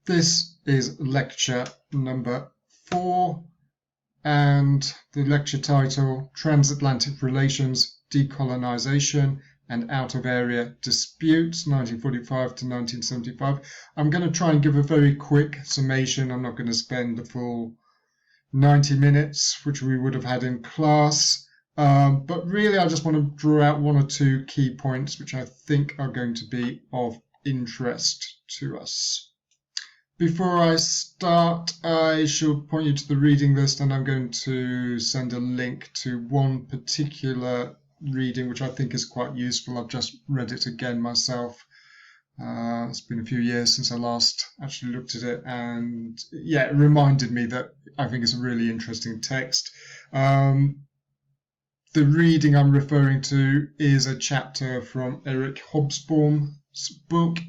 This is lecture number 4 and the lecture title, Transatlantic Relations, Decolonization and Out-of-Area Disputes, 1945 to 1975. I'm going to try and give a very quick summation. I'm not going to spend the full 90 minutes, which we would have had in class. But really, I just want to draw out one or two key points which I think are going to be of interest to us. Before I start, I should point you to the reading list, and I'm going to send a link to one particular reading which I think is quite useful. I've just read it again myself. It's been a few years since I last actually looked at it, and yeah, it reminded me that I think it's a really interesting text. The reading I'm referring to is a chapter from Eric Hobsbawm's book,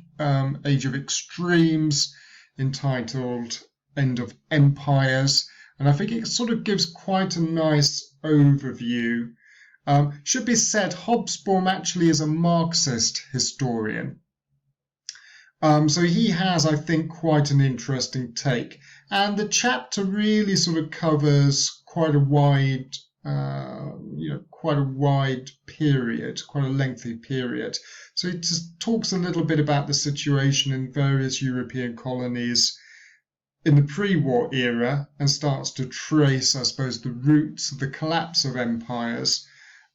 Age of Extremes, entitled End of Empires, and I think it sort of gives quite a nice overview. Should be said, Hobsbawm actually is a Marxist historian. So he has, I think, quite an interesting take. And the chapter really sort of covers quite a wide period, quite a lengthy period. So it just talks a little bit about the situation in various European colonies in the pre-war era and starts to trace, I suppose, the roots of the collapse of empires.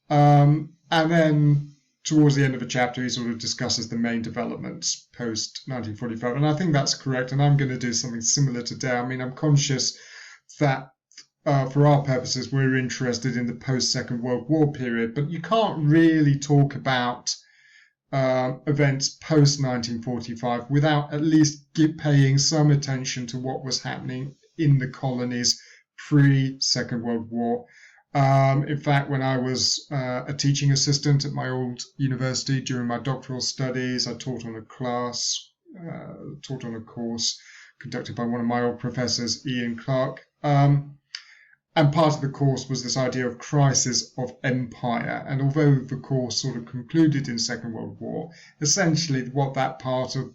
And then towards the end of the chapter, he sort of discusses the main developments post-1945. And I think that's correct. And I'm going to do something similar today. I mean, I'm conscious that for our purposes, we're interested in the post-Second World War period, but you can't really talk about events post-1945 without at least paying some attention to what was happening in the colonies pre-Second World War. In fact, when I was a teaching assistant at my old university during my doctoral studies, I taught on a course conducted by one of my old professors, Ian Clark. And part of the course was this idea of crisis of empire. And although the course sort of concluded in Second World War, essentially what that part of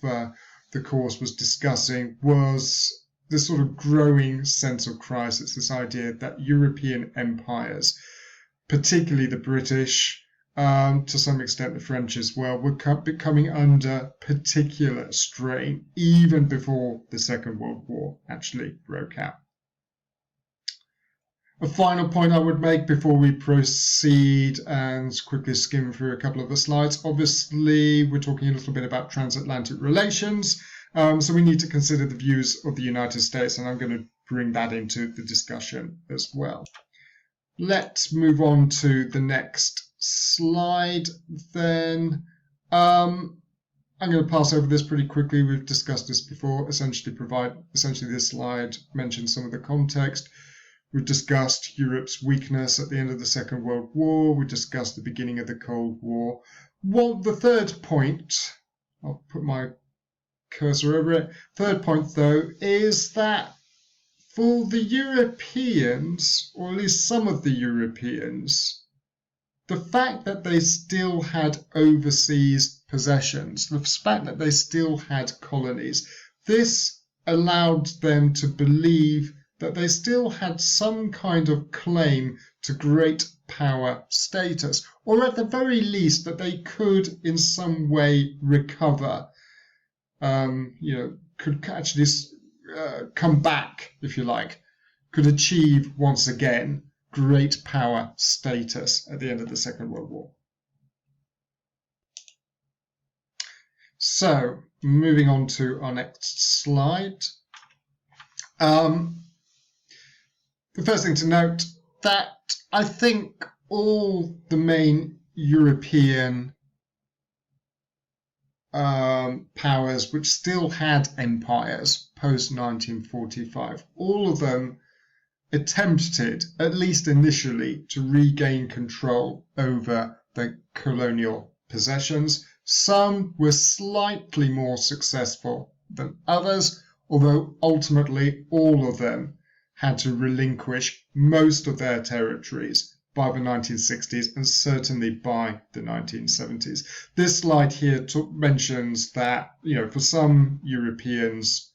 the course was discussing was this sort of growing sense of crisis, this idea that European empires, particularly the British, to some extent the French as well, were becoming under particular strain even before the Second World War actually broke out. A final point I would make before we proceed and quickly skim through a couple of the slides. Obviously, we're talking a little bit about transatlantic relations, so we need to consider the views of the United States, and I'm going to bring that into the discussion as well. Let's move on to the next slide then. I'm going to pass over this pretty quickly. We've discussed this before. Essentially, this slide mentions some of the context. We discussed Europe's weakness at the end of the Second World War. We discussed the beginning of the Cold War. Well, the third point, I'll put my cursor over it. Third point, though, is that for the Europeans, or at least some of the Europeans, the fact that they still had overseas possessions, the fact that they still had colonies, this allowed them to believe that they still had some kind of claim to great power status, or at the very least that they could in some way recover, could actually come back, if you like, could achieve once again great power status at the end of the Second World War. So, moving on to our next slide. The first thing to note that I think all the main European powers which still had empires post-1945, all of them attempted, at least initially, to regain control over the colonial possessions. Some were slightly more successful than others, although ultimately all of them had to relinquish most of their territories by the 1960s and certainly by the 1970s. This slide here mentions that, for some Europeans,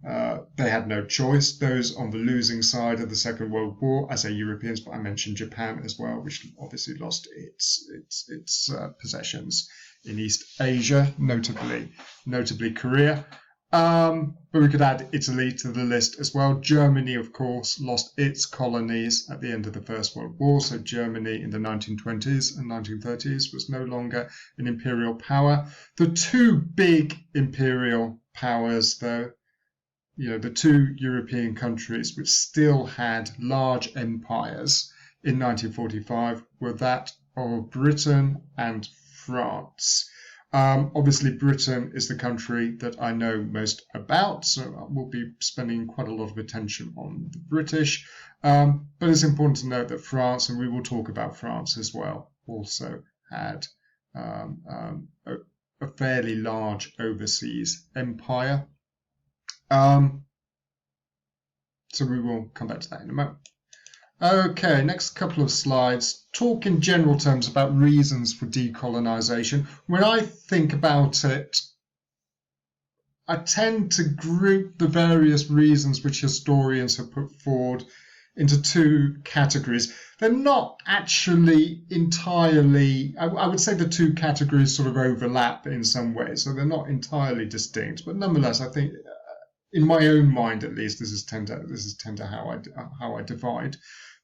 they had no choice. Those on the losing side of the Second World War, I say Europeans, but I mentioned Japan as well, which obviously lost its possessions in East Asia, notably Korea. But we could add Italy to the list as well. Germany, of course, lost its colonies at the end of the First World War. So Germany in the 1920s and 1930s was no longer an imperial power. The two big imperial powers, though, the two European countries which still had large empires in 1945 were that of Britain and France. Obviously, Britain is the country that I know most about, so we'll be spending quite a lot of attention on the British. But it's important to note that France, and we will talk about France as well, also had a fairly large overseas empire. So we will come back to that in a moment. Okay, next couple of slides talk in general terms about reasons for decolonization. When I think about it, I tend to group the various reasons which historians have put forward into two categories. They're not actually entirely, I would say the two categories sort of overlap in some ways, so they're not entirely distinct, but nonetheless, I think in my own mind, at least, this is tend to how I divide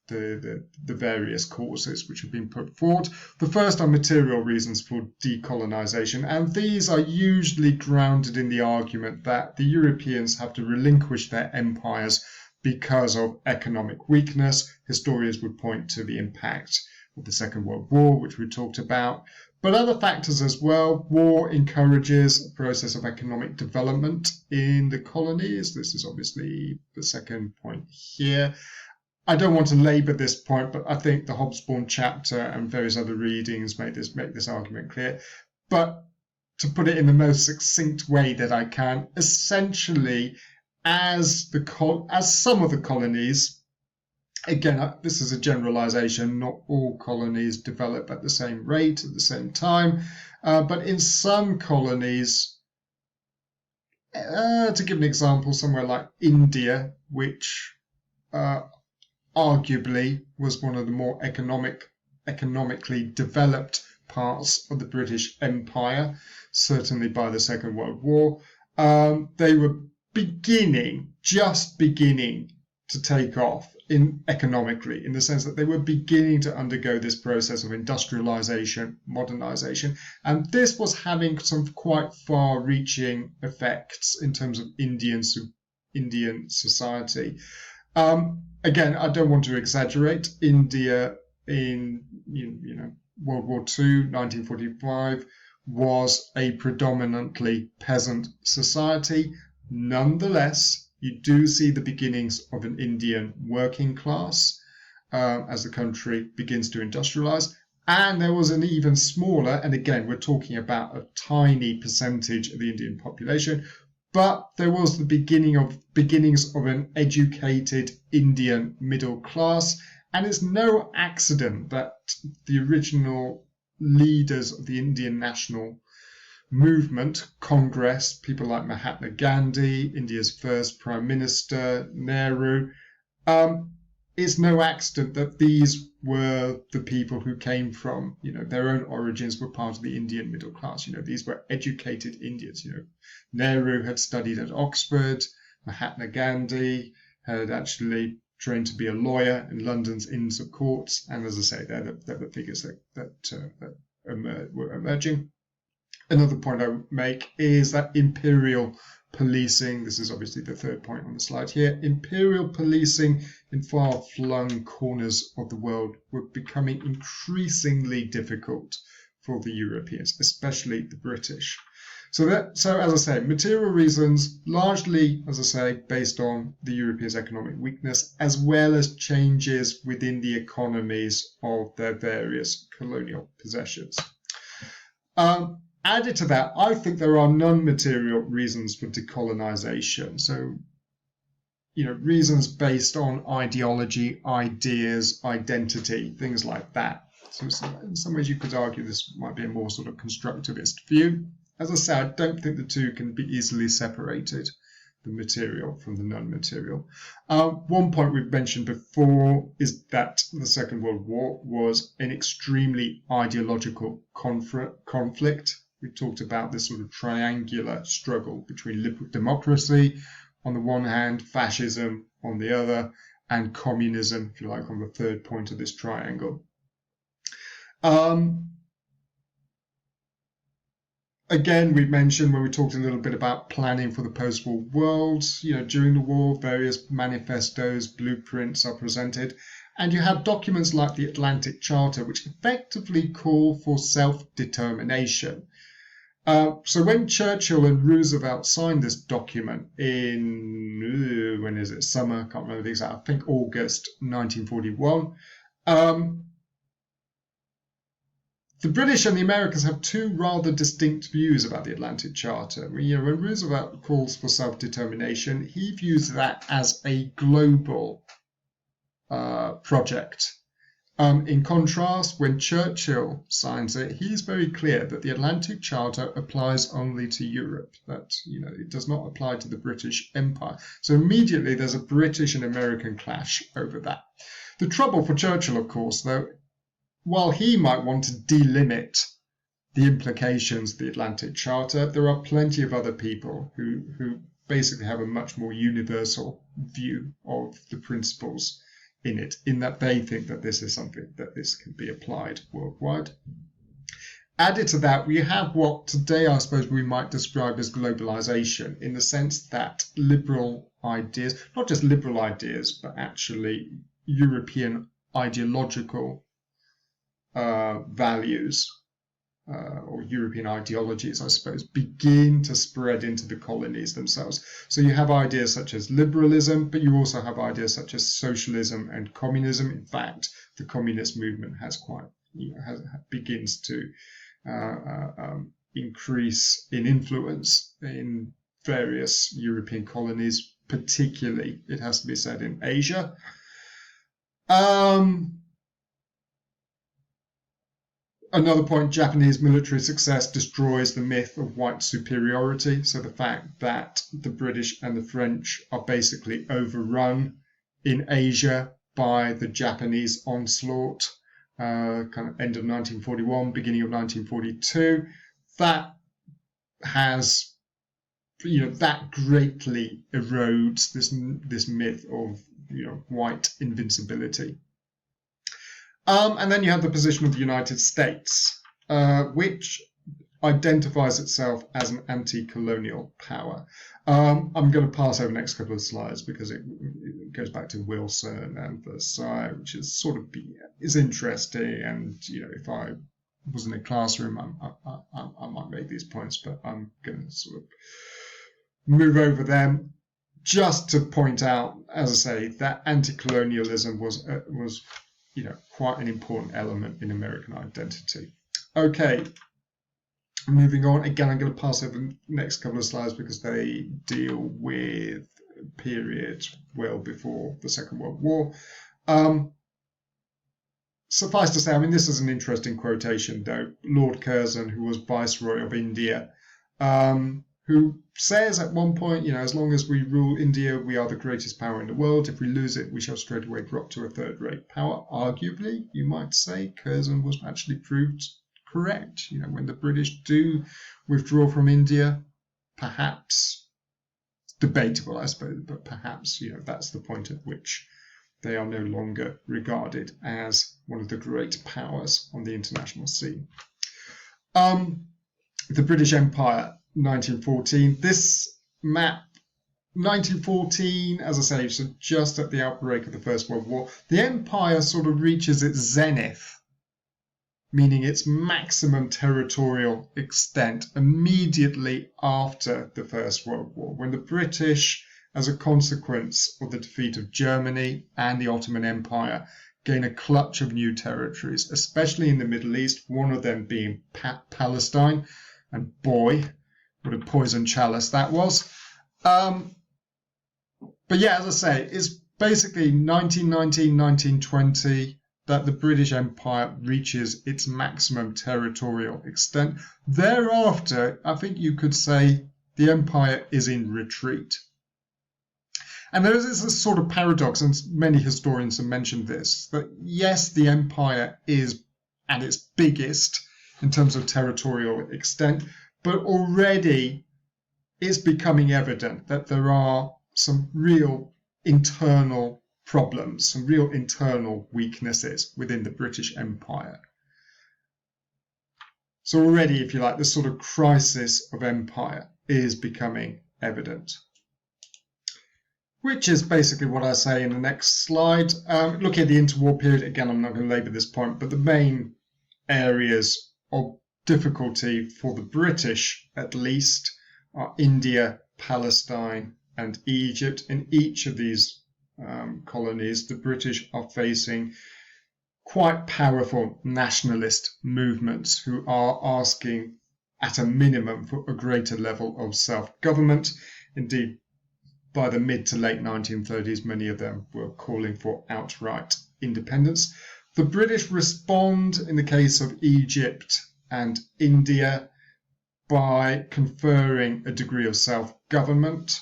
the various causes which have been put forward. The first are material reasons for decolonization, and these are usually grounded in the argument that the Europeans have to relinquish their empires because of economic weakness. Historians would point to the impact of the Second World War, which we talked about, but other factors as well. War encourages a process of economic development in the colonies. This is obviously the second point here. I don't want to labour this point, but I think the Hobsbawm chapter and various other readings make this argument clear. But to put it in the most succinct way that I can, essentially, as some of the colonies, again, this is a generalization, not all colonies develop at the same rate at the same time, but in some colonies, to give an example, somewhere like India, which arguably was one of the more economically developed parts of the British Empire, certainly by the Second World War, they were just beginning to take off economically, in the sense that they were beginning to undergo this process of industrialization, modernization, and this was having some quite far-reaching effects in terms of Indian society. Again, I don't want to exaggerate. India in World War II, 1945, was a predominantly peasant society. Nonetheless, you do see the beginnings of an Indian working class as the country begins to industrialize. And there was an even smaller, and again, we're talking about a tiny percentage of the Indian population, but there was the beginnings of an educated Indian middle class. And it's no accident that the original leaders of the Indian national movement, Congress, people like Mahatma Gandhi, India's first Prime Minister, Nehru, it's no accident that these were the people who came from, their own origins were part of the Indian middle class. These were educated Indians. Nehru had studied at Oxford, Mahatma Gandhi had actually trained to be a lawyer in London's Inns of Courts, and as I say, they're the figures that were emerging. Another point I would make is that imperial policing, this is obviously the third point on the slide here, imperial policing in far-flung corners of the world were becoming increasingly difficult for the Europeans, especially the British. So as I say, material reasons, largely, as I say, based on the Europeans' economic weakness, as well as changes within the economies of their various colonial possessions. Added to that, I think there are non-material reasons for decolonization. So, reasons based on ideology, ideas, identity, things like that. So in some ways you could argue this might be a more sort of constructivist view. As I say, I don't think the two can be easily separated, the material from the non-material. One point we've mentioned before is that the Second World War was an extremely ideological conflict. We talked about this sort of triangular struggle between liberal democracy on the one hand, fascism on the other, and communism, if you like, on the third point of this triangle. Again, we mentioned when we talked a little bit about planning for the post-war world, during the war, various manifestos, blueprints are presented, and you have documents like the Atlantic Charter, which effectively call for self-determination. So when Churchill and Roosevelt signed this document in, when is it, summer, I can't remember the exact, I think August 1941, the British and the Americans have two rather distinct views about the Atlantic Charter. When Roosevelt calls for self-determination, he views that as a global project. In contrast, when Churchill signs it, he's very clear that the Atlantic Charter applies only to Europe, that it does not apply to the British Empire. So immediately there's a British and American clash over that. The trouble for Churchill, of course, though, while he might want to delimit the implications of the Atlantic Charter, there are plenty of other people who basically have a much more universal view of the principles in it, in that they think that this is something that this can be applied worldwide. Added to that, we have what today I suppose we might describe as globalization, in the sense that liberal ideas, not just liberal ideas, but actually European ideological values or European ideologies, I suppose, begin to spread into the colonies themselves. So you have ideas such as liberalism, but you also have ideas such as socialism and communism. In fact, the communist movement begins to increase in influence in various European colonies, particularly, it has to be said, in Asia. Another point, Japanese military success destroys the myth of white superiority. So the fact that the British and the French are basically overrun in Asia by the Japanese onslaught, kind of end of 1941, beginning of 1942, that has, that greatly erodes this myth of, white invincibility. And then you have the position of the United States, which identifies itself as an anti-colonial power. I'm going to pass over the next couple of slides because it goes back to Wilson and Versailles, which is sort of is interesting. And if I was in a classroom, I might make these points, but I'm going to sort of move over them just to point out, as I say, that anti-colonialism was quite an important element in American identity. Okay, moving on. Again, I'm going to pass over the next couple of slides because they deal with a period well before the Second World War. Suffice to say, this is an interesting quotation, though. Lord Curzon, who was Viceroy of India, who says at one point, as long as we rule India, we are the greatest power in the world. If we lose it, we shall straight away drop to a third-rate power. Arguably, you might say, Curzon was actually proved correct. When the British do withdraw from India, perhaps, debatable, I suppose, but perhaps, that's the point at which they are no longer regarded as one of the great powers on the international scene. The British Empire, 1914. This map, 1914, as I say, so just at the outbreak of the First World War, the empire sort of reaches its zenith, meaning its maximum territorial extent, immediately after the First World War, when the British, as a consequence of the defeat of Germany and the Ottoman Empire, gain a clutch of new territories, especially in the Middle East, one of them being Palestine. And boy, what a poison chalice that was. But yeah, as I say, it's basically 1919, 1920 that the British Empire reaches its maximum territorial extent. Thereafter, I think you could say the empire is in retreat. And there is this sort of paradox, and many historians have mentioned this, that yes, the empire is at its biggest in terms of territorial extent, but already it's becoming evident that there are some real internal problems, some real internal weaknesses within the British Empire. So already, if you like, this sort of crisis of empire is becoming evident. Which is basically what I say in the next slide. Looking at the interwar period, again, I'm not going to labour this point, but the main areas of difficulty for the British, at least, are India, Palestine, and Egypt. In each of these colonies, the British are facing quite powerful nationalist movements who are asking, at a minimum, for a greater level of self-government. Indeed, by the mid to late 1930s, many of them were calling for outright independence. The British respond, in the case of Egypt and India, by conferring a degree of self-government.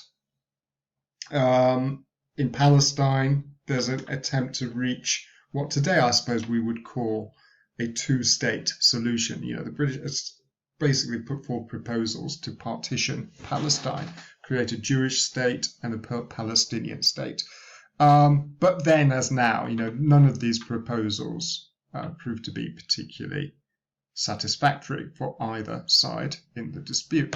In Palestine, there's an attempt to reach what today I suppose we would call a two-state solution. You know, the British basically put forward proposals to partition Palestine, create a Jewish state and a Palestinian state. But then, as now, you know, none of these proposals proved to be particularly satisfactory for either side in the dispute.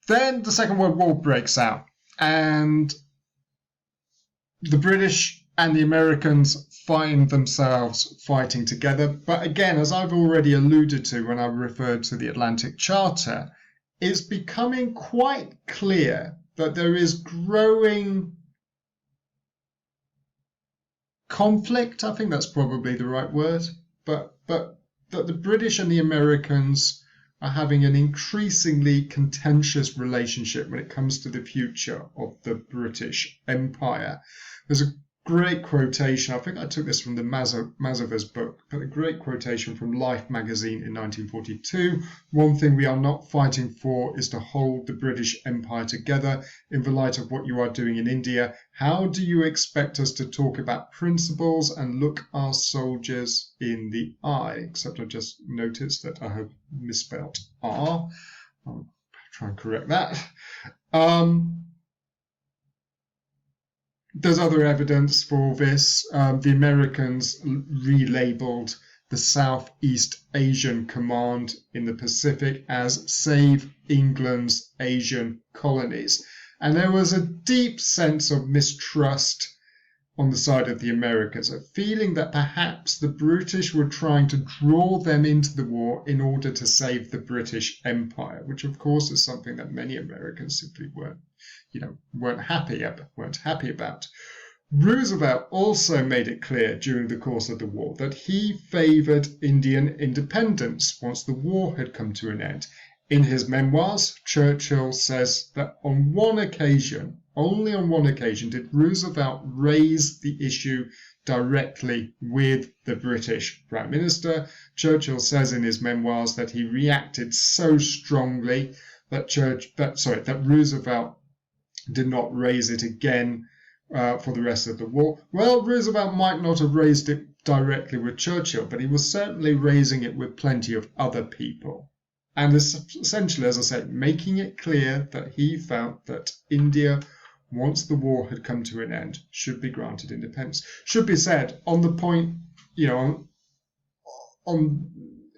Then the Second World War breaks out, and the British and the Americans find themselves fighting together. But again, as I've already alluded to when I referred to the Atlantic Charter, it's becoming quite clear that there is growing conflict, I think that's probably the right word, but that the British and the Americans are having an increasingly contentious relationship when it comes to the future of the British Empire. There's a great quotation, I think I took this from the Mazover's book, but a great quotation from Life magazine in 1942. One thing we are not fighting for is to hold the British Empire together in the light of what you are doing in India. How do you expect us to talk about principles and look our soldiers in the eye? Except I just noticed that I have misspelt R. I'll try and correct that. There's other evidence for this. The Americans relabeled the Southeast Asian Command in the Pacific as Save England's Asian Colonies. And there was a deep sense of mistrust on the side of the Americans, a feeling that perhaps the British were trying to draw them into the war in order to save the British Empire, which of course is something that many Americans simply weren't happy about. Roosevelt also made it clear during the course of the war that he favored Indian independence once the war had come to an end. In his memoirs, Churchill says that on one occasion, only on one occasion, did Roosevelt raise the issue directly with the British Prime Minister. Churchill says in his memoirs that he reacted so strongly that Roosevelt did not raise it again for the rest of the war. Well, Roosevelt might not have raised it directly with Churchill, but he was certainly raising it with plenty of other people. And essentially, as I said, making it clear that he felt that India, once the war had come to an end, should be granted independence. Should be said, on the point, on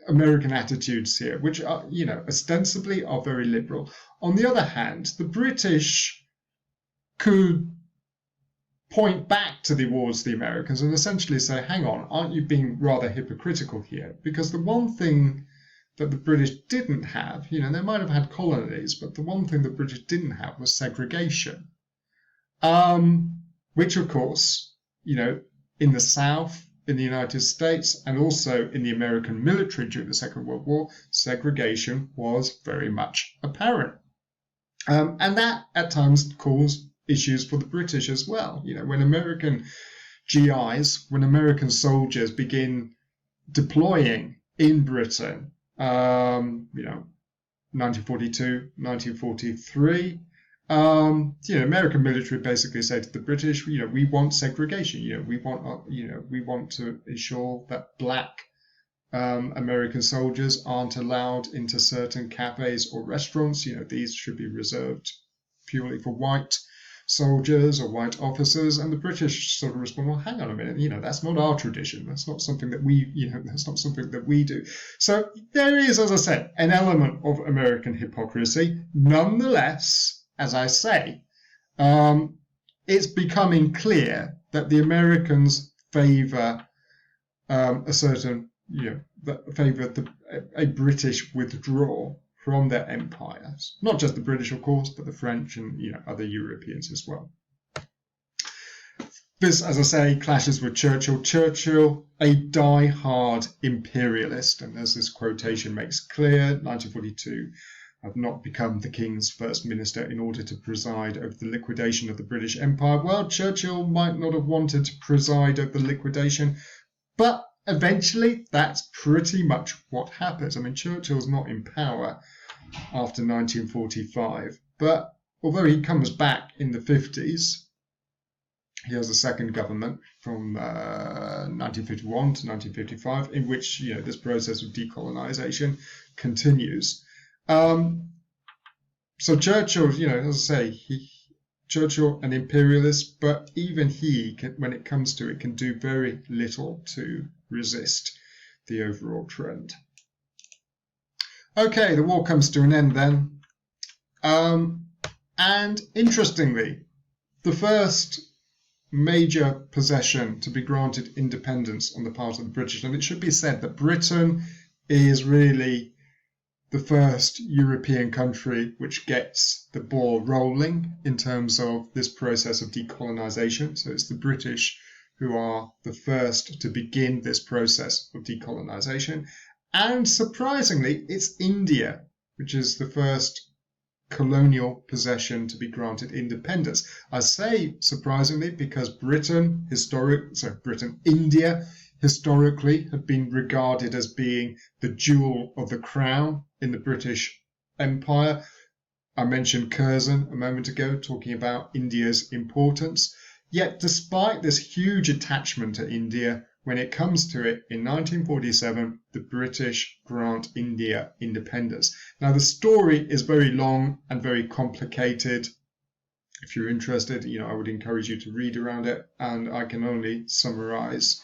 American attitudes here, which are, ostensibly are very liberal. On the other hand, the British could point back towards the Americans and essentially say, hang on, aren't you being rather hypocritical here? Because the one thing that the British didn't have, they might have had colonies, but the one thing the British didn't have was segregation. Which, of course, in the South, in the United States, and also in the American military during the Second World War, segregation was very much apparent. And that, at times, caused issues for the British as well. When American GIs, when American soldiers begin deploying in Britain, 1942, 1943, American military basically said to the British, we want segregation. We want to ensure that black American soldiers aren't allowed into certain cafes or restaurants. These should be reserved purely for white soldiers or white officers. And the British sort of respond, well, hang on a minute, that's not our tradition. That's not something that that's not something that we do. So there is, as I said, an element of American hypocrisy. Nonetheless, as I say, it's becoming clear that the Americans favour a certain, favour a British withdrawal from their empires. Not just the British, of course, but the French and other Europeans as well. This, as I say, clashes with Churchill. Churchill, a die-hard imperialist, and as this quotation makes clear, 1942, have not become the King's first minister in order to preside over the liquidation of the British Empire. Well, Churchill might not have wanted to preside over the liquidation, but eventually that's pretty much what happens. I mean, Churchill's not in power after 1945, but although he comes back in the 50s, he has a second government from 1951 to 1955, in which this process of decolonization continues. So Churchill, as I say, Churchill an imperialist, but even he, when it comes to it, can do very little to resist the overall trend. Okay, the war comes to an end then. And interestingly, the first major possession to be granted independence on the part of the British, and it should be said that Britain is really the first European country which gets the ball rolling in terms of this process of decolonization. So it's the British who are the first to begin this process of decolonization. And surprisingly, it's India, which is the first colonial possession to be granted independence. I say surprisingly because India historically had been regarded as being the jewel of the crown in the British Empire. I mentioned Curzon a moment ago, talking about India's importance. Yet despite this huge attachment to India, when it comes to it, in 1947, the British grant India independence. Now, the story is very long and very complicated. If you're interested, I would encourage you to read around it, and I can only summarize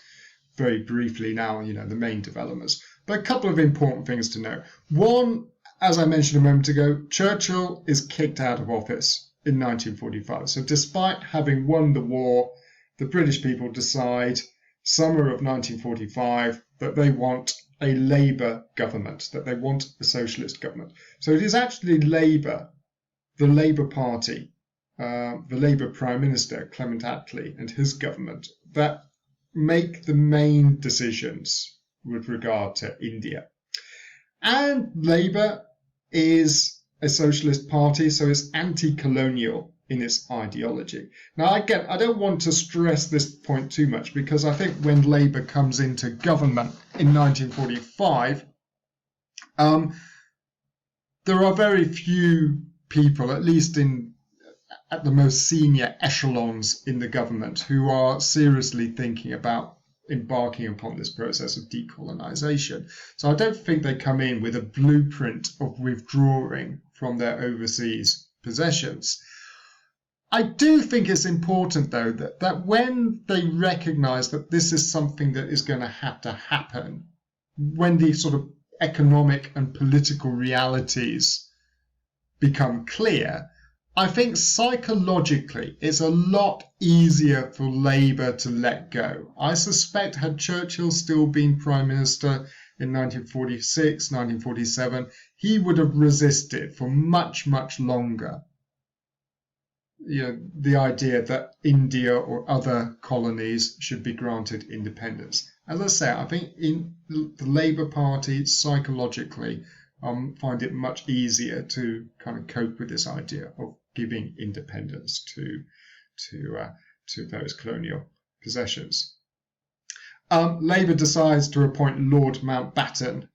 very briefly now, the main developments. But a couple of important things to know. One, as I mentioned a moment ago, Churchill is kicked out of office in 1945. So despite having won the war, the British people decide summer of 1945 that they want a Labour government, that they want a socialist government. So it is actually Labour, the Labour Party, the Labour Prime Minister, Clement Attlee, and his government that make the main decisions with regard to India. And Labour is a socialist party, so it's anti-colonial in its ideology. Now, again, I don't want to stress this point too much because I think when Labour comes into government in 1945, there are very few people, at least at the most senior echelons in the government, who are seriously thinking about embarking upon this process of decolonization. So I don't think they come in with a blueprint of withdrawing from their overseas possessions. I do think it's important, though, that when they recognize that this is something that is going to have to happen, when the sort of economic and political realities become clear, I think psychologically it's a lot easier for Labour to let go. I suspect had Churchill still been Prime Minister in 1946, 1947, he would have resisted for much, much longer the idea that India or other colonies should be granted independence. As I say, I think in the Labour Party psychologically find it much easier to kind of cope with this idea of giving independence to those colonial possessions. Labour decides to appoint Lord Mountbatten,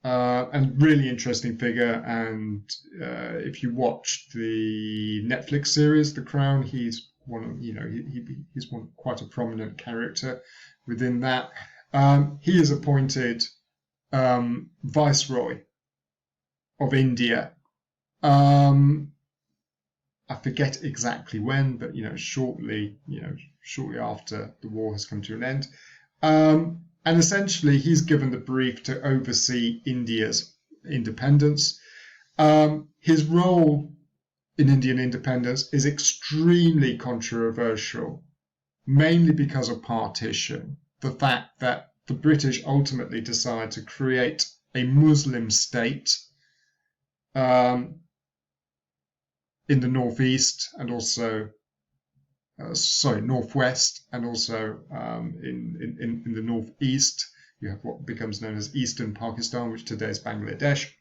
a really interesting figure. And if you watch the Netflix series The Crown, he's he's quite a prominent character within that. He is appointed Viceroy of India. I forget exactly when, but shortly after the war has come to an end. And essentially, he's given the brief to oversee India's independence. His role in Indian independence is extremely controversial, mainly because of partition. The fact that the British ultimately decide to create a Muslim state in the northeast and also northwest, and also in the northeast. You have what becomes known as Eastern Pakistan, which today is Bangladesh,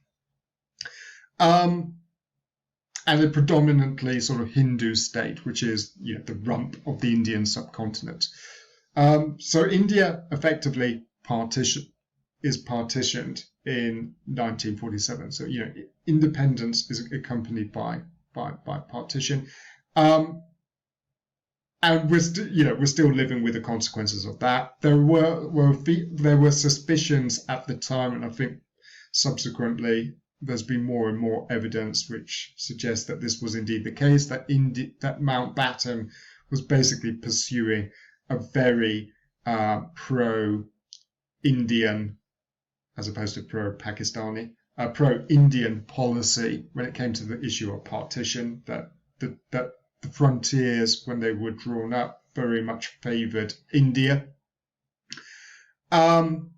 and a predominantly sort of Hindu state, which is the rump of the Indian subcontinent. So India effectively is partitioned in 1947. So independence is accompanied by partition. And we're still living with the consequences of that. There were suspicions at the time, and I think subsequently there's been more and more evidence which suggests that this was indeed the case. That Mountbatten was basically pursuing a very pro-Indian, as opposed to pro-Pakistani, pro-Indian policy when it came to the issue of partition. That the frontiers, when they were drawn up, very much favoured India, and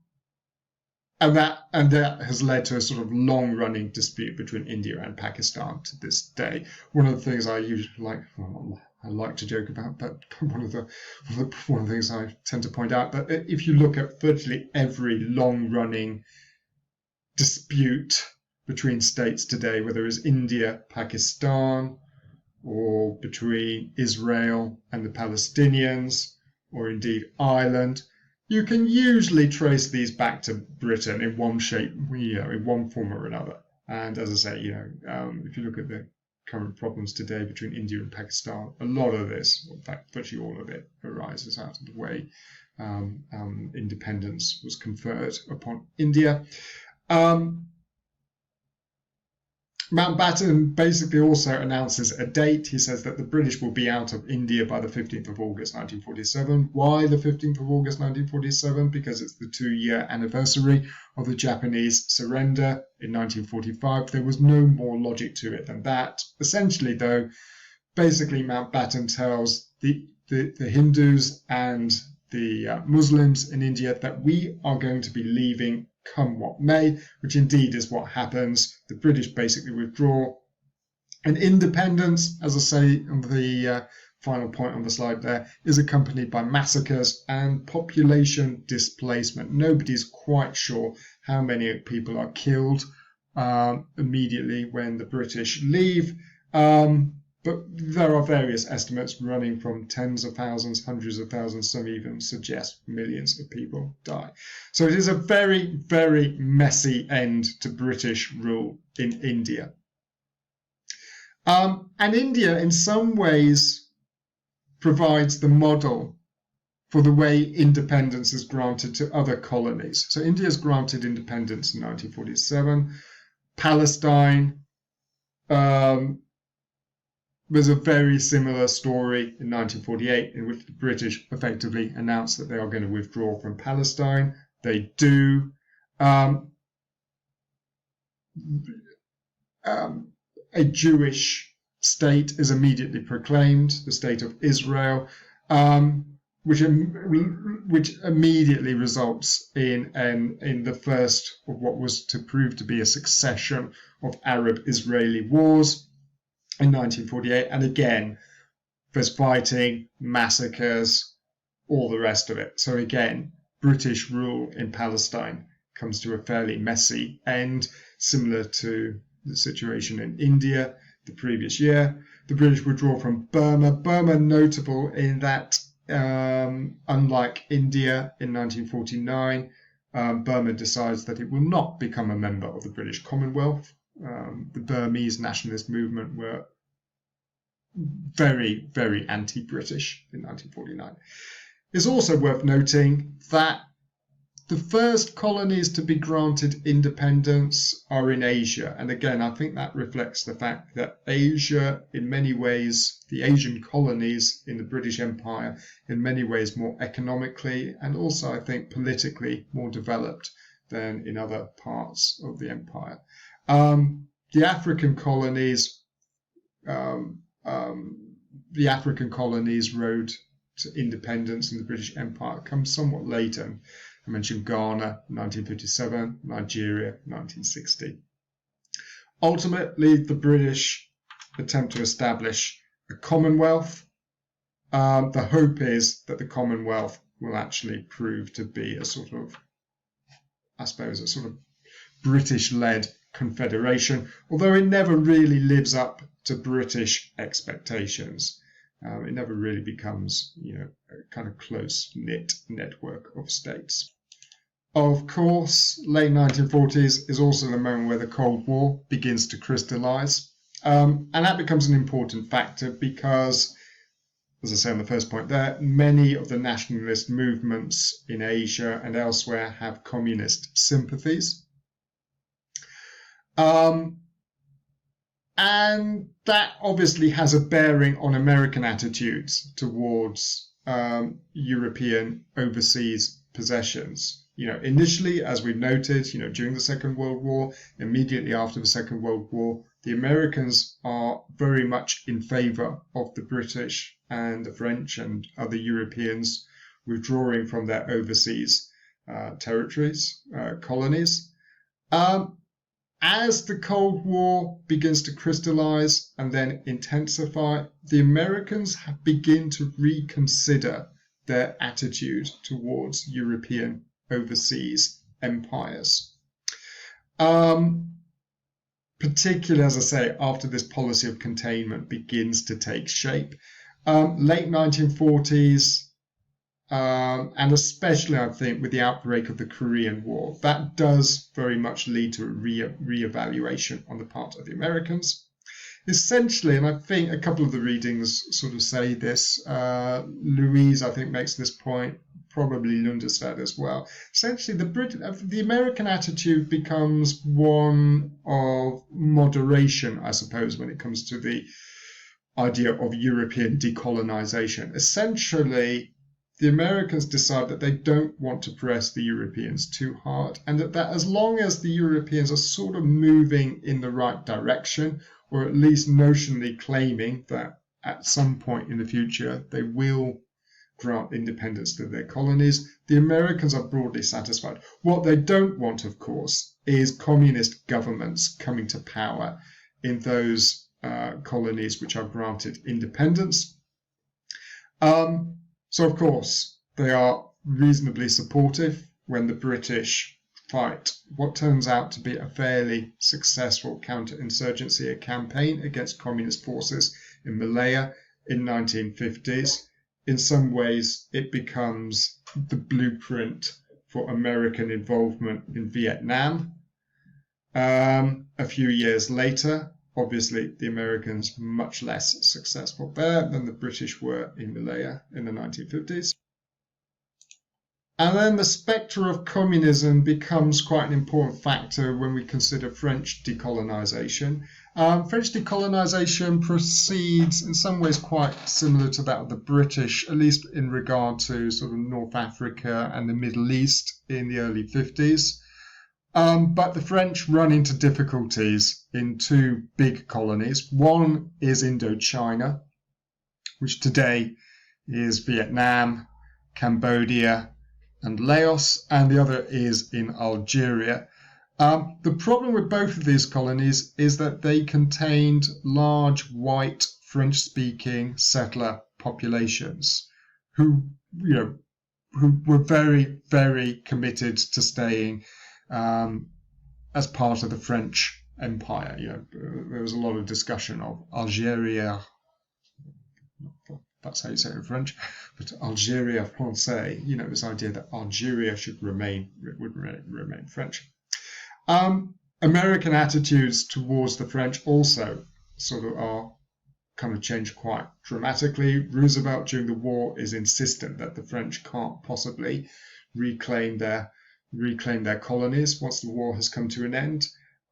that has led to a sort of long-running dispute between India and Pakistan to this day. One of the things I usually I like to joke about, but one of the things I tend to point out, that if you look at virtually every long-running dispute between states today, whether it's India, Pakistan, or between Israel and the Palestinians, or indeed Ireland, you can usually trace these back to Britain in one shape, in one form or another. And as I say, if you look at the current problems today between India and Pakistan, a lot of this, in fact, virtually all of it, arises out of the way independence was conferred upon India. Mountbatten basically also announces a date. He says that the British will be out of India by the 15th of August 1947. Why the 15th of August 1947? Because it's the 2-year anniversary of the Japanese surrender in 1945. There was no more logic to it than that. Essentially, though, basically Mountbatten tells the Hindus and the Muslims in India that we are going to be leaving come what may, which indeed is what happens. The British basically withdraw. And independence, as I say on the final point on the slide there, is accompanied by massacres and population displacement. Nobody's quite sure how many people are killed immediately when the British leave. But there are various estimates running from tens of thousands, hundreds of thousands, some even suggest millions of people die. So it is a very, very messy end to British rule in India. And India, in some ways, provides the model for the way independence is granted to other colonies. So India is granted independence in 1947. Palestine, there's a very similar story in 1948 in which the British effectively announced that they are going to withdraw from Palestine. They do. A Jewish state is immediately proclaimed, the state of Israel, which immediately results in the first of what was to prove to be a succession of Arab-Israeli wars in 1948, and again, there's fighting, massacres, all the rest of it. So again, British rule in Palestine comes to a fairly messy end, similar to the situation in India the previous year. the British withdraw from Burma. Burma notable in that, unlike India in 1949, Burma decides that it will not become a member of the British Commonwealth. The Burmese nationalist movement were very, very anti-British in 1949. It's also worth noting that the first colonies to be granted independence are in Asia. And again, I think that reflects the fact that Asia, in many ways, the Asian colonies in the British Empire, in many ways more economically and also, I think, politically more developed than in other parts of the empire. The African colonies road to independence in the British Empire comes somewhat later. I mentioned Ghana, 1957, Nigeria, 1960. Ultimately, the British attempt to establish a Commonwealth. The hope is that the Commonwealth will actually prove to be a sort of British-led confederation, although it never really lives up to British expectations. It never really becomes, a kind of close-knit network of states. Of course, late 1940s is also the moment where the Cold War begins to crystallize. And that becomes an important factor because, as I say on the first point there, many of the nationalist movements in Asia and elsewhere have communist sympathies. And that obviously has a bearing on American attitudes towards European overseas possessions. Initially, as we've noted, during the Second World War, immediately after the Second World War, the Americans are very much in favor of the British and the French and other Europeans withdrawing from their overseas territories, colonies. As the Cold War begins to crystallize and then intensify, the Americans begin to reconsider their attitude towards European overseas empires. Particularly, as I say, after this policy of containment begins to take shape. Late 1940s, and especially, I think, with the outbreak of the Korean War, that does very much lead to a re-evaluation on the part of the Americans. Essentially, and I think a couple of the readings sort of say this, Louise, I think, makes this point, probably Lundestad as well. Essentially, the American attitude becomes one of moderation, I suppose, when it comes to the idea of European decolonization. Essentially, the Americans decide that they don't want to press the Europeans too hard, and that as long as the Europeans are sort of moving in the right direction, or at least notionally claiming that at some point in the future they will grant independence to their colonies, the Americans are broadly satisfied. What they don't want, of course, is communist governments coming to power in those colonies which are granted independence. So, of course, they are reasonably supportive when the British fight what turns out to be a fairly successful counterinsurgency campaign against communist forces in Malaya in 1950s. In some ways, it becomes the blueprint for American involvement in Vietnam. A few years later, obviously, the Americans much less successful there than the British were in Malaya in the 1950s. And then the spectre of communism becomes quite an important factor when we consider French decolonization. French decolonization proceeds in some ways quite similar to that of the British, at least in regard to sort of North Africa and the Middle East in the early 50s. But the French run into difficulties in two big colonies. One is Indochina, which today is Vietnam, Cambodia, and Laos, and the other is in Algeria. The problem with both of these colonies is that they contained large white French-speaking settler populations who were very, very committed to staying as part of the French Empire. There was a lot of discussion of Algeria That's how you say it in French. But Algeria Francais, this idea that Algeria would remain French. American attitudes towards the French also sort of are kind of changed quite dramatically. Roosevelt during the war is insistent that the French can't possibly reclaim their colonies once the war has come to an end.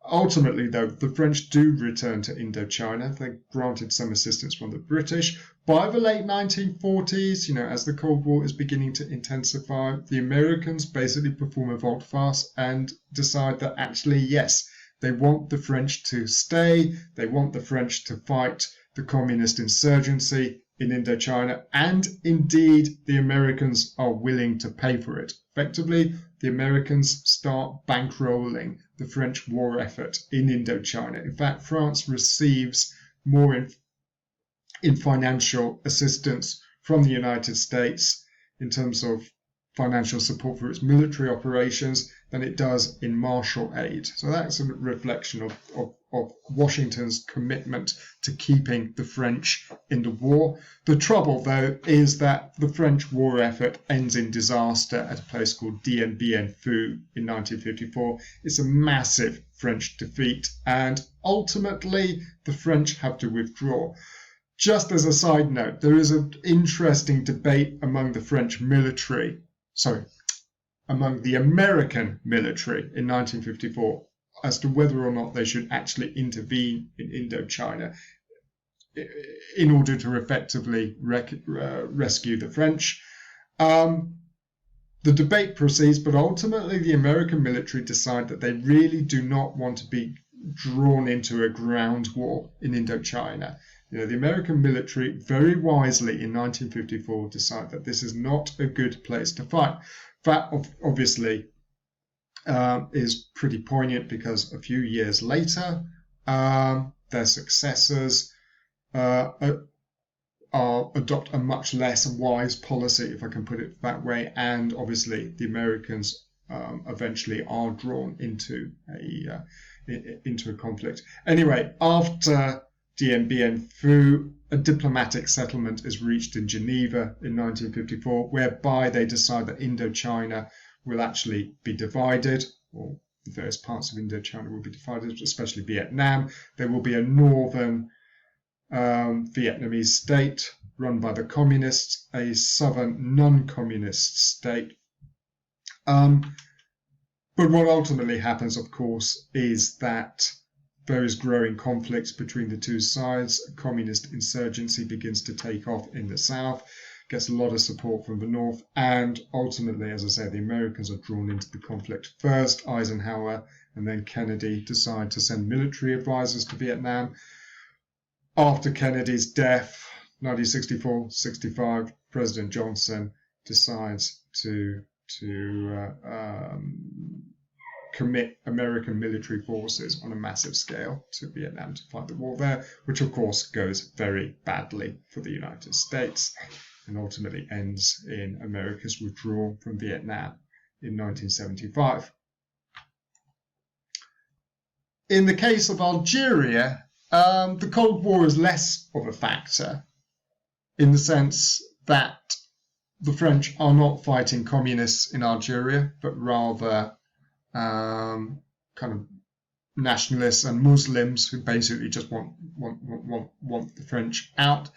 Ultimately, though, the French do return to Indochina. They're granted some assistance from the British. By the late 1940s, as the Cold War is beginning to intensify, the Americans basically perform a volte-face and decide that actually, yes, they want the French to stay. They want the French to fight the communist insurgency in Indochina, and indeed the Americans are willing to pay for it. Effectively, the Americans start bankrolling the French war effort in Indochina. In fact, France receives more in financial assistance from the United States in terms of financial support for its military operations than it does in Marshall aid. So that's a reflection of Washington's commitment to keeping the French in the war. The trouble, though, is that the French war effort ends in disaster at a place called Dien Bien Phu in 1954. It's a massive French defeat, and ultimately the French have to withdraw. Just as a side note, there is an interesting debate among the American military in 1954 as to whether or not they should actually intervene in Indochina in order to effectively rescue the French. The debate proceeds, but ultimately the American military decide that they really do not want to be drawn into a ground war in Indochina. The American military very wisely in 1954 decide that this is not a good place to fight. That obviously is pretty poignant because a few years later, their successors adopt a much less wise policy, if I can put it that way, and obviously the Americans eventually are drawn into a conflict. Anyway, after Dien Bien Phu, a diplomatic settlement is reached in Geneva in 1954, whereby they decide that Indochina will actually be divided, or the various parts of Indochina will be divided, especially Vietnam. There will be a northern Vietnamese state run by the communists, a southern non-communist state. But what ultimately happens, of course, is that there is growing conflict between the two sides. A communist insurgency begins to take off in the south, gets a lot of support from the north, and ultimately, as I say, the Americans are drawn into the conflict. First, Eisenhower and then Kennedy decide to send military advisors to Vietnam. After Kennedy's death, 1964-65, President Johnson decides to commit American military forces on a massive scale to Vietnam to fight the war there, which of course goes very badly for the United States and ultimately ends in America's withdrawal from Vietnam in 1975. In the case of Algeria, the Cold War is less of a factor in the sense that the French are not fighting communists in Algeria, but rather kind of nationalists and Muslims who basically just want the French out.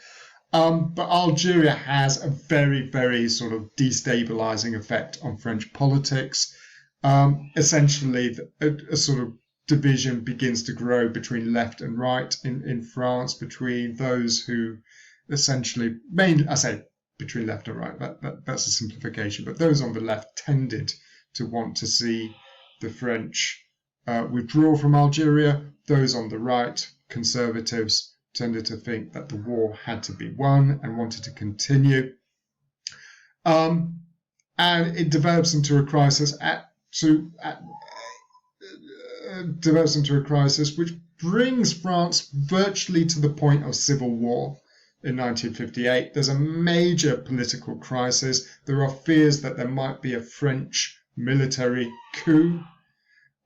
But Algeria has a very, very sort of destabilizing effect on French politics. Essentially, a sort of division begins to grow between left and right in France, between those who essentially, I say between left and right, that's a simplification, but those on the left tended to want to see the French withdraw from Algeria. Those on the right, conservatives, tended to think that the war had to be won and wanted to continue. And it develops into a crisis which brings France virtually to the point of civil war. In 1958, there's a major political crisis. There are fears that there might be a French military coup.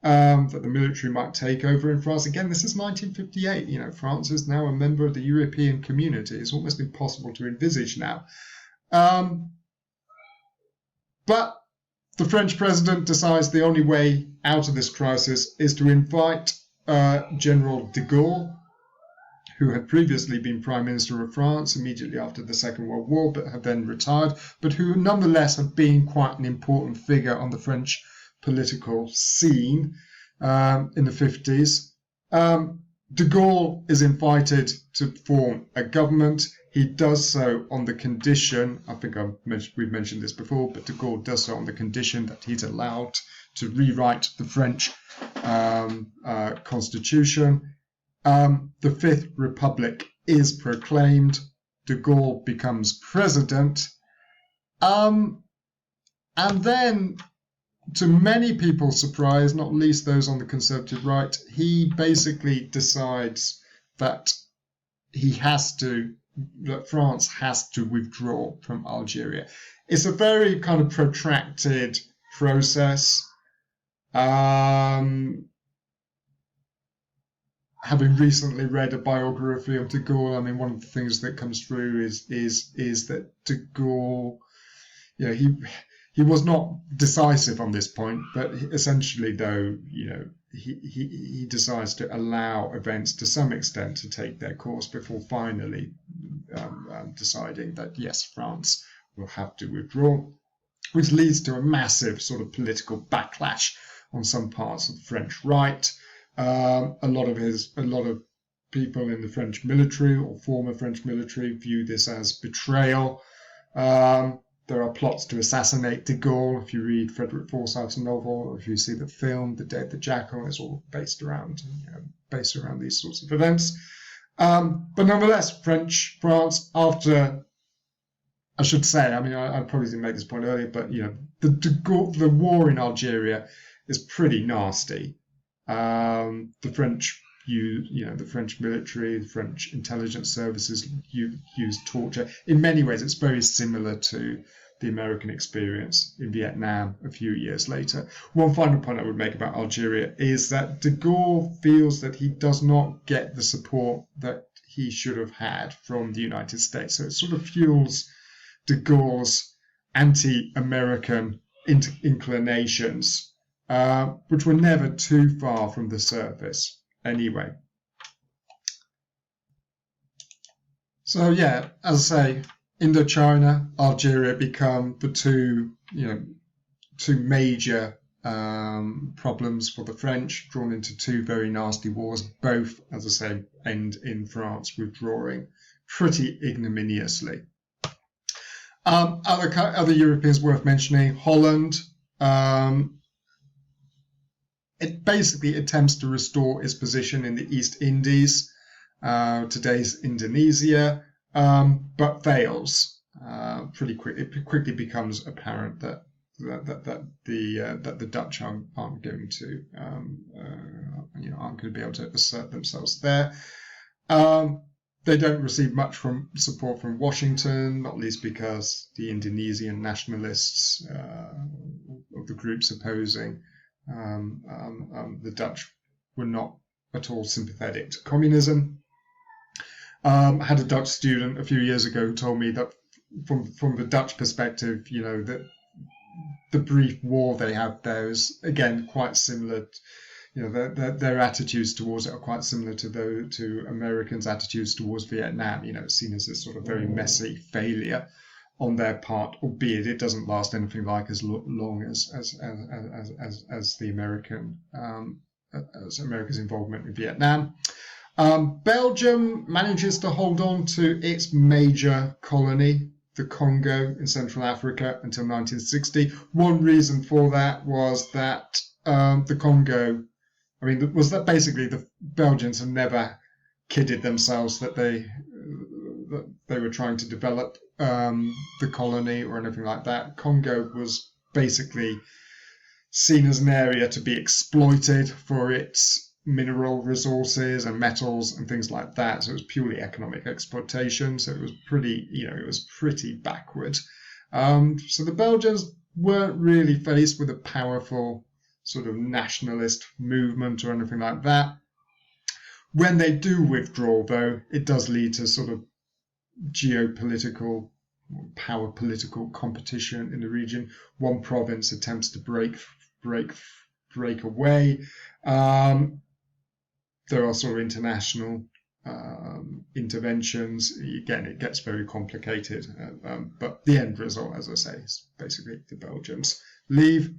that the military might take over in France. Again, this is 1958. France is now a member of the European community. It's almost impossible to envisage now. But the French president decides the only way out of this crisis is to invite General de Gaulle, who had previously been Prime Minister of France immediately after the Second World War, but had then retired, but who nonetheless had been quite an important figure on the French political scene in the 50s. De Gaulle is invited to form a government. He does so on the condition, I think we've mentioned this before, but de Gaulle does so on the condition that he's allowed to rewrite the French constitution. The Fifth Republic is proclaimed. De Gaulle becomes president. And then, to many people's surprise, not least those on the conservative right, he basically decides that France has to withdraw from Algeria. It's a very kind of protracted process. Having recently read a biography of de Gaulle, I mean, one of the things that comes through is that de Gaulle, he was not decisive on this point, but essentially, though, he decides to allow events to some extent to take their course before finally deciding that yes, France will have to withdraw, which leads to a massive sort of political backlash on some parts of the French right. A lot of people in the French military or former French military view this as betrayal. There are plots to assassinate de Gaulle. If you read Frederick Forsyth's novel, or if you see the film *The Day of the Jackal*, it's all based around these sorts of events. But nonetheless, France, after, I should say, I mean, I probably didn't make this point earlier, but the war in Algeria is pretty nasty. The French the French military, the French intelligence services use torture. In many ways, it's very similar to the American experience in Vietnam a few years later. One final point I would make about Algeria is that de Gaulle feels that he does not get the support that he should have had from the United States. So it sort of fuels de Gaulle's anti-American inclinations, which were never too far from the surface anyway. So yeah, as I say, Indochina, Algeria become the two major problems for the French, drawn into two very nasty wars, both, as I say, end in France withdrawing pretty ignominiously. Other Europeans worth mentioning, Holland. It basically attempts to restore its position in the East Indies, today's Indonesia, but fails pretty quickly. It quickly becomes apparent that the Dutch aren't going to be able to assert themselves there. They don't receive much support from Washington, not least because the Indonesian nationalists of the groups opposing the Dutch were not at all sympathetic to communism. I had a Dutch student a few years ago who told me that from the Dutch perspective, that the brief war they had there is, again, quite similar. Their attitudes towards it are quite similar to Americans' attitudes towards Vietnam. It's seen as this sort of very messy failure on their part, albeit it doesn't last anything like as long as the America's involvement in Vietnam. Belgium manages to hold on to its major colony, the Congo in Central Africa, until 1960. One reason for that was that the Congo, was that basically the Belgians had never kidded themselves that they were trying to develop the colony or anything like that. Congo was basically seen as an area to be exploited for its mineral resources and metals and things like that. So it was purely economic exploitation. So it was pretty backward. So the Belgians weren't really faced with a powerful sort of nationalist movement or anything like that. When they do withdraw, though, it does lead to sort of geopolitical, power political competition in the region. One province attempts to break away. There are sort of international interventions. Again, it gets very complicated, but the end result, as I say, is basically the Belgians leave.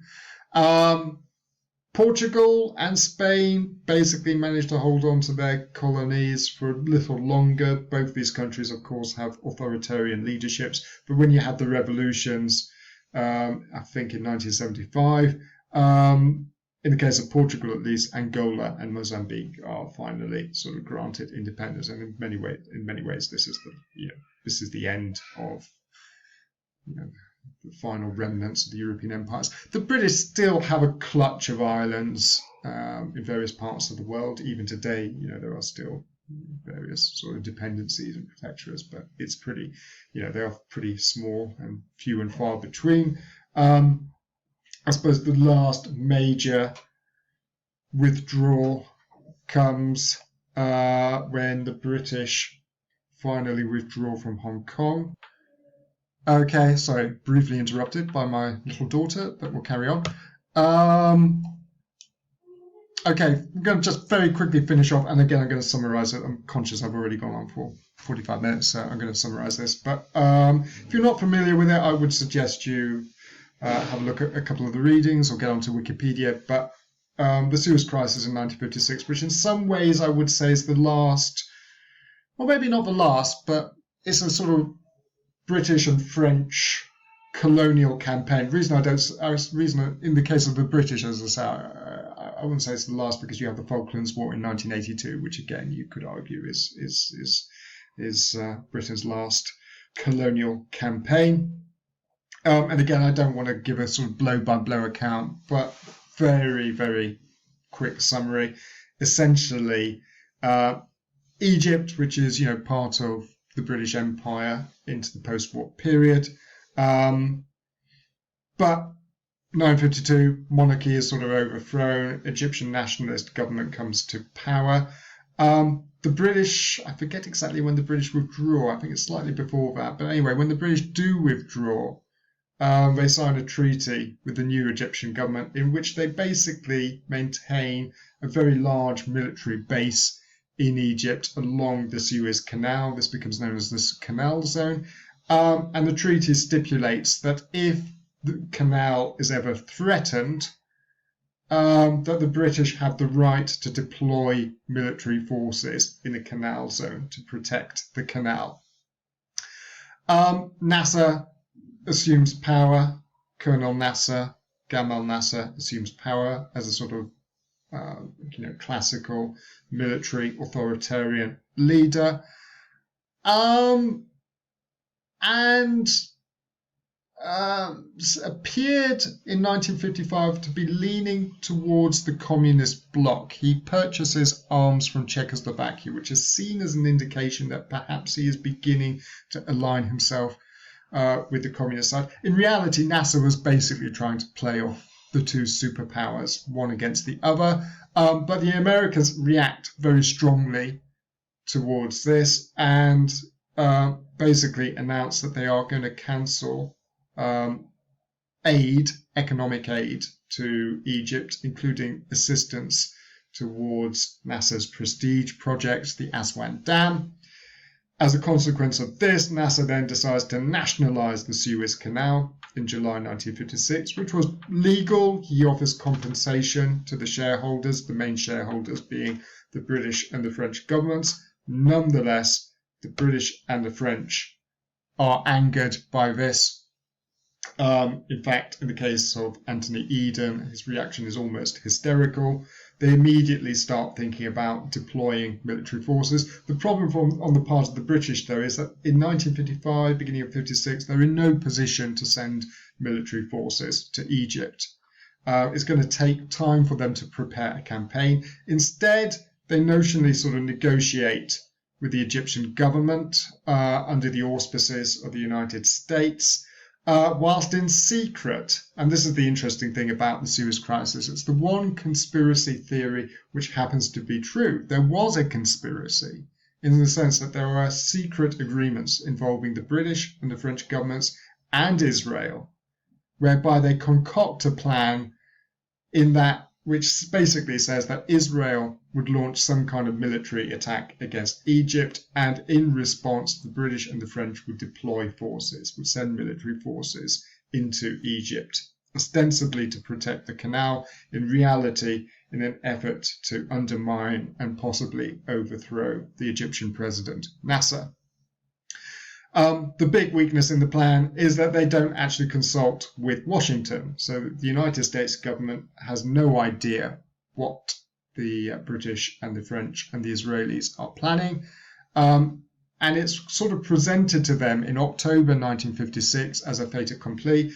Portugal and Spain basically managed to hold on to their colonies for a little longer. Both these countries, of course, have authoritarian leaderships, but when you had the revolutions, I think in 1975, in the case of Portugal at least, Angola and Mozambique are finally sort of granted independence, and in many ways, this is the end of the final remnants of the European empires. The British still have a clutch of islands in various parts of the world. Even today, there are still various sort of dependencies and protectorates, but it's pretty, they are pretty small and few and far between. I suppose the last major withdrawal comes when the British finally withdraw from Hong Kong. Okay, sorry, briefly interrupted by my little daughter, but we'll carry on. Okay, I'm going to just very quickly finish off, and again, I'm going to summarize it. I'm conscious I've already gone on for 45 minutes, so I'm going to summarize this. But if you're not familiar with it, I would suggest you have a look at a couple of the readings or get onto Wikipedia. But the Suez Crisis in 1956, which in some ways I would say is the last, well, maybe not the last, but it's a sort of British and French colonial campaign. The reason in the case of the British, as I say, I wouldn't say it's the last because you have the Falklands War in 1982, which again you could argue is Britain's last colonial campaign. And again, I don't want to give a sort of blow-by-blow account, but very, very quick summary. Essentially, Egypt, which is part of the British Empire into the post-war period, but 1952, monarchy is sort of overthrown. Egyptian nationalist government comes to power. The British, I forget exactly when the British withdraw. I think it's slightly before that. But anyway, when the British do withdraw, they sign a treaty with the new Egyptian government in which they basically maintain a very large military base in Egypt along the Suez Canal. This becomes known as the Canal Zone. And the treaty stipulates that if the canal is ever threatened, that the British have the right to deploy military forces in the Canal Zone to protect the canal. Nasser assumes power. Colonel Nasser, Gamal Nasser, assumes power as a sort of classical military authoritarian leader, and appeared in 1955 to be leaning towards the communist bloc. He purchases arms from Czechoslovakia, which is seen as an indication that perhaps he is beginning to align himself with the communist side. In reality, Nasser was basically trying to play off the two superpowers, one against the other. But the Americans react very strongly towards this and basically announce that they are going to cancel economic aid to Egypt, including assistance towards Nasser's prestige project, the Aswan Dam. As a consequence of this, Nasser then decides to nationalize the Suez Canal in July 1956, which was legal. He offers compensation to the shareholders, the main shareholders being the British and the French governments. Nonetheless, the British and the French are angered by this. In fact, in the case of Anthony Eden, his reaction is almost hysterical. They immediately start thinking about deploying military forces. The problem on the part of the British, though, is that in 1955, beginning of 56, they're in no position to send military forces to Egypt. It's going to take time for them to prepare a campaign. Instead, they notionally sort of negotiate with the Egyptian government under the auspices of the United States. whilst in secret. And this is the interesting thing about the Suez Crisis. It's the one conspiracy theory which happens to be true. There was a conspiracy in the sense that there are secret agreements involving the British and the French governments and Israel, whereby they concoct a plan in that which basically says that Israel would launch some kind of military attack against Egypt, and in response the British and the French would deploy forces, would send military forces into Egypt, ostensibly to protect the canal, in reality in an effort to undermine and possibly overthrow the Egyptian president, Nasser. The big weakness in the plan is that they don't actually consult with Washington. So the United States government has no idea what the British and the French and the Israelis are planning. And it's sort of presented to them in October 1956 as a fait accompli.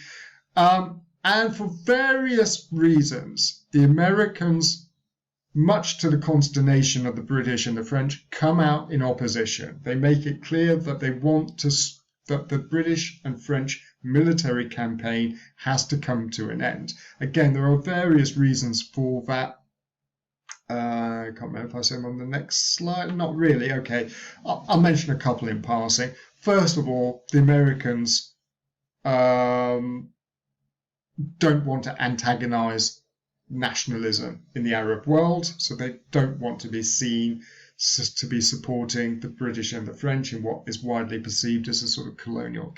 And for various reasons, the Americans, much to the consternation of the British and the French, come out in opposition. They make it clear that they want that the British and French military campaign has to come to an end. Again, there are various reasons for that. I can't remember if I say them on the next slide. Not really. Okay, I'll mention a couple in passing. First of all, the Americans don't want to antagonize nationalism in the Arab world, so they don't want to be seen to be supporting the British and the French in what is widely perceived as a sort of colonial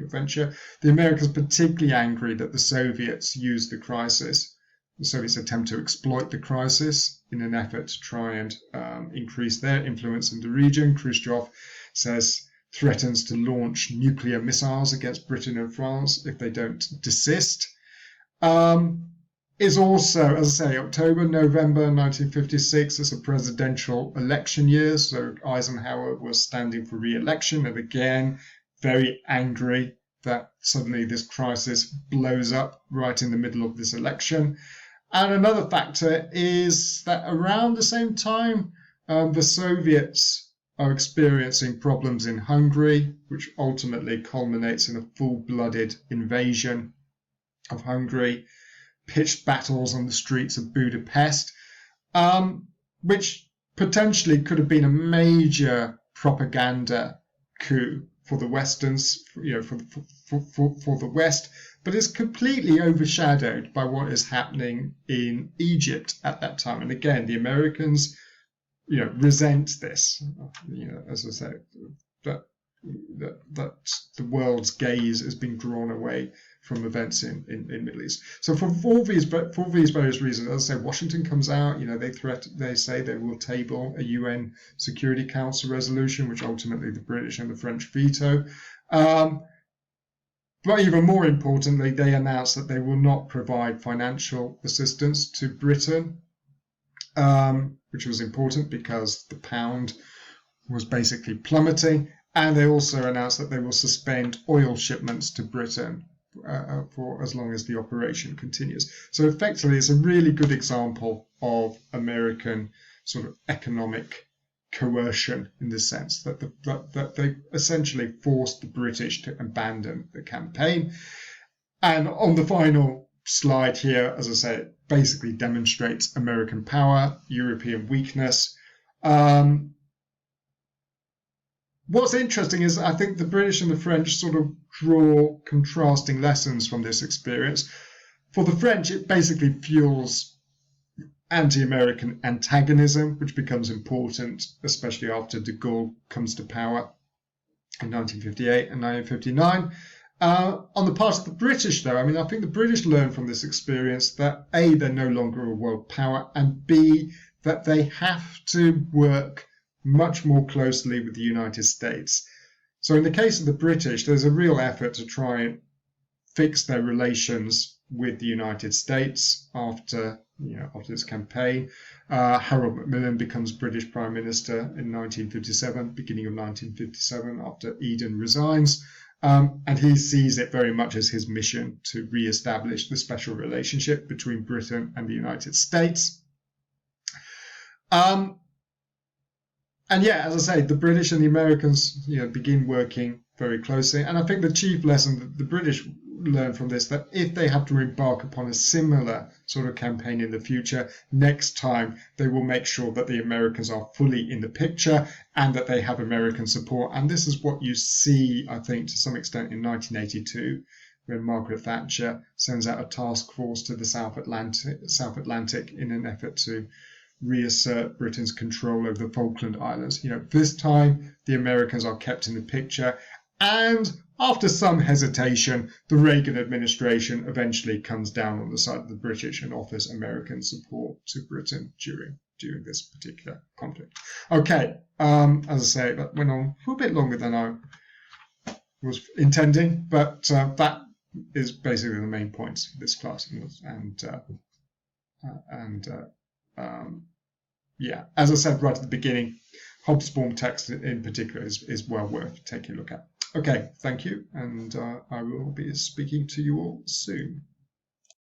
venture. The Americans are particularly angry that the Soviets used the crisis. The Soviets attempt to exploit the crisis in an effort to try and increase their influence in the region. Khrushchev threatens to launch nuclear missiles against Britain and France if they don't desist. Is also, as I say, October, November 1956 is a presidential election year, so Eisenhower was standing for re-election, and again, very angry that suddenly this crisis blows up right in the middle of this election. And another factor is that around the same time, the Soviets are experiencing problems in Hungary, which ultimately culminates in a full-blooded invasion of Hungary, pitched battles on the streets of Budapest, which potentially could have been a major propaganda coup for the Westerns, for the West, but is completely overshadowed by what is happening in Egypt at that time. And again, the Americans, resent this. As I say, that the world's gaze has been drawn away from events in Middle East. So for all these various reasons, as I say, Washington comes out. They say they will table a UN Security Council resolution, which ultimately the British and the French veto. But even more importantly, they announce that they will not provide financial assistance to Britain, which was important because the pound was basically plummeting. And they also announced that they will suspend oil shipments to Britain for as long as the operation continues. So effectively, it's a really good example of American sort of economic coercion in the sense that they essentially forced the British to abandon the campaign. And on the final slide here, as I say, it basically demonstrates American power, European weakness. What's interesting is I think the British and the French sort of draw contrasting lessons from this experience. For the French, it basically fuels anti-American antagonism, which becomes important, especially after de Gaulle comes to power in 1958 and 1959. On the part of the British, though, I think the British learn from this experience that A, they're no longer a world power, and B, that they have to work much more closely with the United States. So in the case of the British, there's a real effort to try and fix their relations with the United States after this campaign. Harold Macmillan becomes British Prime Minister in 1957, beginning of 1957, after Eden resigns. And he sees it very much as his mission to re-establish the special relationship between Britain and the United States. And yeah, as I say, the British and the Americans, begin working very closely. And I think the chief lesson that the British learned from this, that if they have to embark upon a similar sort of campaign in the future, next time they will make sure that the Americans are fully in the picture and that they have American support. And this is what you see, I think, to some extent in 1982, when Margaret Thatcher sends out a task force to the South Atlantic in an effort to reassert Britain's control over the Falkland Islands. This time the Americans are kept in the picture, and after some hesitation, the Reagan administration eventually comes down on the side of the British and offers American support to Britain during this particular conflict. Okay, as I say, that went on for a bit longer than I was intending, but that is basically the main points of this class, yeah, as I said right at the beginning, Hobsbawm text in particular is well worth taking a look at. Okay, thank you, and I will be speaking to you all soon.